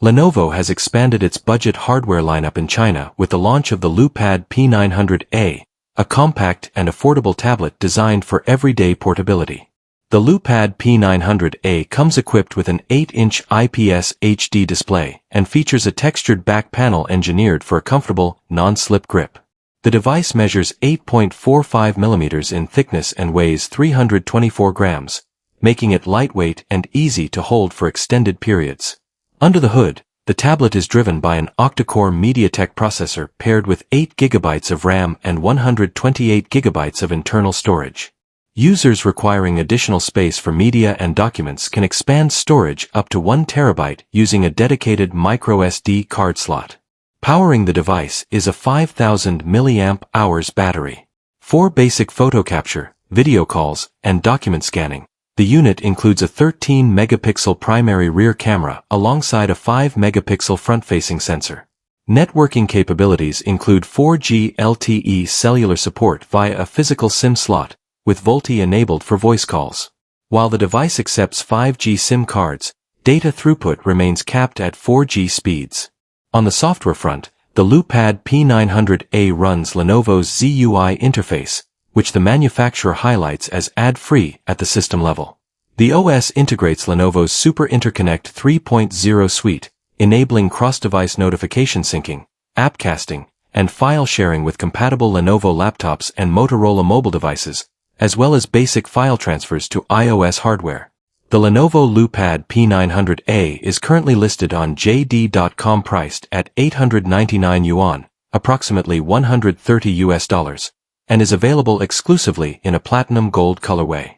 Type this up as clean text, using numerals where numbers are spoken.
Lenovo has expanded its budget hardware lineup in China with the launch of the Lecoo P900A, a compact and affordable tablet designed for everyday portability. The Lecoo P900A comes equipped with an 8-inch IPS HD display and features a textured back panel engineered for a comfortable, non-slip grip. The device measures 8.45 mm in thickness and weighs 324 grams, making it lightweight and easy to hold for extended periods. Under the hood, the tablet is driven by an Octa-Core MediaTek processor paired with 8 GB of RAM and 128 GB of internal storage. Users requiring additional space for media and documents can expand storage up to 1 TB using a dedicated MicroSD card slot. Powering the device is a 5000 mAh battery. For basic photo capture, video calls, and document scanning, the unit includes a 13-megapixel primary rear camera alongside a 5-megapixel front-facing sensor. Networking capabilities include 4G LTE cellular support via a physical SIM slot, with VoLTE enabled for voice calls. While the device accepts 5G SIM cards, data throughput remains capped at 4G speeds. On the software front, the Lecoo P900A runs Lenovo's ZUI interface, which the manufacturer highlights as ad-free at the system level. The OS integrates Lenovo's Super Interconnect 3.0 suite, enabling cross-device notification syncing, app casting, and file sharing with compatible Lenovo laptops and Motorola mobile devices, as well as basic file transfers to iOS hardware. The Lenovo Lecoo P900A is currently listed on JD.com priced at 899 Yuan, approximately $130 US, and is available exclusively in a platinum gold colorway.